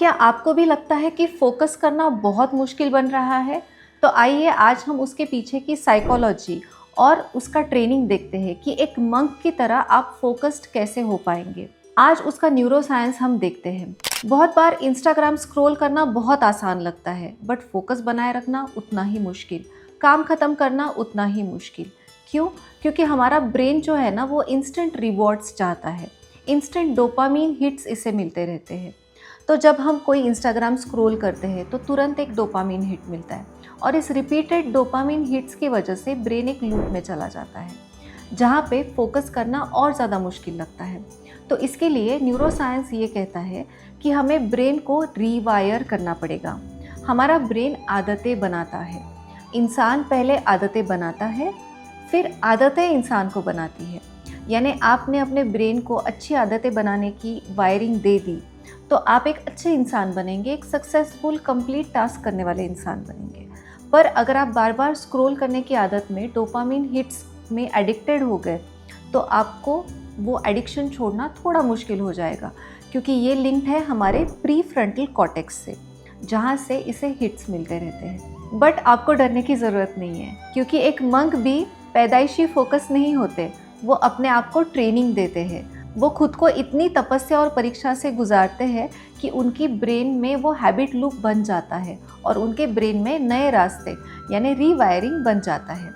क्या आपको भी लगता है कि फोकस करना बहुत मुश्किल बन रहा है? तो आइए आज हम उसके पीछे की साइकोलॉजी और उसका ट्रेनिंग देखते हैं कि एक मंक की तरह आप फोकस्ड कैसे हो पाएंगे। आज उसका न्यूरोसाइंस हम देखते हैं। बहुत बार इंस्टाग्राम स्क्रॉल करना बहुत आसान लगता है, बट फोकस बनाए रखना उतना ही मुश्किल, काम खत्म करना उतना ही मुश्किल। क्यों? क्योंकि हमारा ब्रेन जो है ना, वो इंस्टेंट रिवॉर्ड्स चाहता है, इंस्टेंट डोपामीन हिट्स इसे मिलते रहते हैं। तो जब हम कोई इंस्टाग्राम स्क्रॉल करते हैं तो तुरंत एक डोपामीन हिट मिलता है, और इस रिपीटेड डोपामीन हिट्स की वजह से ब्रेन एक लूप में चला जाता है जहाँ पे फोकस करना और ज़्यादा मुश्किल लगता है। तो इसके लिए न्यूरोसाइंस ये कहता है कि हमें ब्रेन को रीवायर करना पड़ेगा। हमारा ब्रेन आदतें बनाता है, इंसान पहले आदतें बनाता है, फिर आदतें इंसान को बनाती है। यानी आपने अपने ब्रेन को अच्छी आदतें बनाने की वायरिंग दे दी तो आप एक अच्छे इंसान बनेंगे, एक सक्सेसफुल कंप्लीट टास्क करने वाले इंसान बनेंगे। पर अगर आप बार बार स्क्रॉल करने की आदत में, डोपामीन हिट्स में एडिक्टेड हो गए, तो आपको वो एडिक्शन छोड़ना थोड़ा मुश्किल हो जाएगा, क्योंकि ये लिंक्ड है हमारे प्री फ्रंटल कॉर्टेक्स से, जहाँ से इसे हिट्स मिलते रहते हैं। बट आपको डरने की ज़रूरत नहीं है, क्योंकि एक मंक भी पैदाइशी फोकस नहीं होते, वो अपने आप को ट्रेनिंग देते हैं। वो खुद को इतनी तपस्या और परीक्षा से गुजारते हैं कि उनकी ब्रेन में वो हैबिट लूप बन जाता है और उनके ब्रेन में नए रास्ते यानी रीवायरिंग बन जाता है।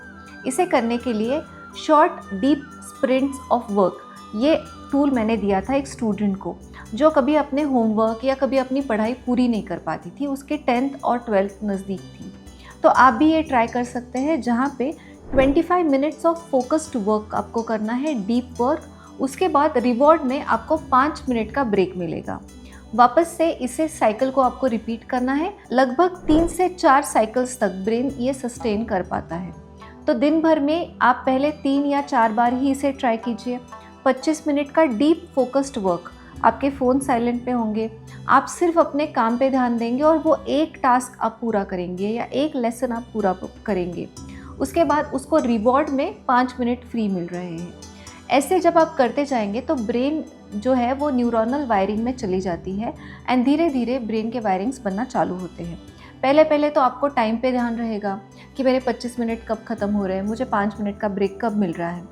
इसे करने के लिए short deep sprints of work, ये टूल मैंने दिया था एक स्टूडेंट को जो कभी अपने होमवर्क या कभी अपनी पढ़ाई पूरी नहीं कर पाती थी, उसके 10th और 12th नज़दीक थी। तो आप भी ये ट्राई कर सकते हैं, जहाँ पे 25 मिनट्स ऑफ फोकस्ड वर्क आपको करना है, डीप वर्क। उसके बाद रिवॉर्ड में आपको 5 मिनट का ब्रेक मिलेगा। वापस से इसे साइकिल को आपको रिपीट करना है। लगभग 3 से 4 साइकिल्स तक ब्रेन ये सस्टेन कर पाता है। तो दिन भर में आप पहले 3 या 4 बार ही इसे ट्राई कीजिए। 25 मिनट का डीप फोकस्ड वर्क, आपके फ़ोन साइलेंट पे होंगे, आप सिर्फ अपने काम पे ध्यान देंगे और वो एक टास्क आप पूरा करेंगे या एक लेसन आप पूरा करेंगे। उसके बाद उसको रिवॉर्ड में 5 मिनट फ्री मिल रहे हैं। ऐसे जब आप करते जाएंगे तो ब्रेन जो है वो न्यूरोनल वायरिंग में चली जाती है एंड धीरे धीरे ब्रेन के वायरिंग्स बनना चालू होते हैं। पहले पहले तो आपको टाइम पे ध्यान रहेगा कि मेरे 25 मिनट कब ख़त्म हो रहे हैं, मुझे 5 मिनट का ब्रेक कब मिल रहा है।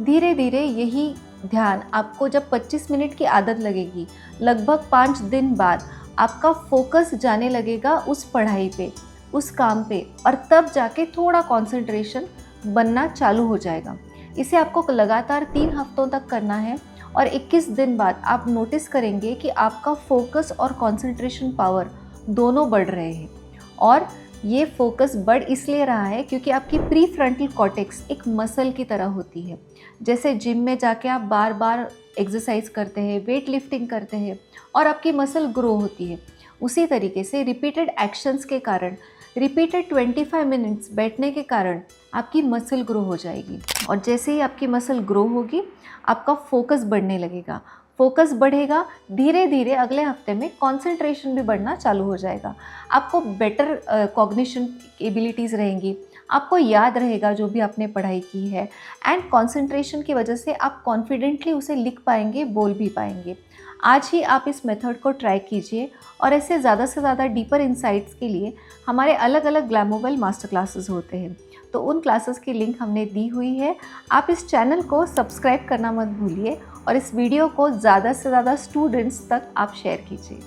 धीरे धीरे यही ध्यान आपको, जब 25 मिनट की आदत लगेगी, लगभग 5 दिन बाद आपका फोकस जाने लगेगा उस पढ़ाई पे, उस काम पे, और तब जाके थोड़ा कॉन्सेंट्रेशन बनना चालू हो जाएगा। इसे आपको लगातार 3 हफ्तों तक करना है और 21 दिन बाद आप नोटिस करेंगे कि आपका फोकस और कंसंट्रेशन पावर दोनों बढ़ रहे हैं। और ये फोकस बढ़ इसलिए रहा है क्योंकि आपकी प्री फ्रंटल कॉर्टेक्स एक मसल की तरह होती है। जैसे जिम में जाके आप बार बार एक्सरसाइज करते हैं, वेट लिफ्टिंग करते हैं और आपकी मसल ग्रो होती है, उसी तरीके से रिपीटेड एक्शंस के कारण, रिपीटेड 25 मिनट्स बैठने के कारण आपकी मसल ग्रो हो जाएगी। और जैसे ही आपकी मसल ग्रो होगी, आपका फोकस बढ़ने लगेगा। फोकस बढ़ेगा, धीरे धीरे अगले हफ्ते में कंसंट्रेशन भी बढ़ना चालू हो जाएगा। आपको बेटर कॉग्निशन एबिलिटीज़ रहेंगी, आपको याद रहेगा जो भी आपने पढ़ाई की है, एंड कंसंट्रेशन की वजह से आप कॉन्फिडेंटली उसे लिख पाएंगे, बोल भी पाएंगे। आज ही आप इस मेथड को ट्राई कीजिए। और ऐसे ज़्यादा से ज़्यादा डीपर इंसाइट्स के लिए हमारे अलग अलग ग्लैमोवेल मास्टर क्लासेस होते हैं, तो उन क्लासेस की लिंक हमने दी हुई है। आप इस चैनल को सब्सक्राइब करना मत भूलिए और इस वीडियो को ज़्यादा से ज़्यादा स्टूडेंट्स तक आप शेयर कीजिए।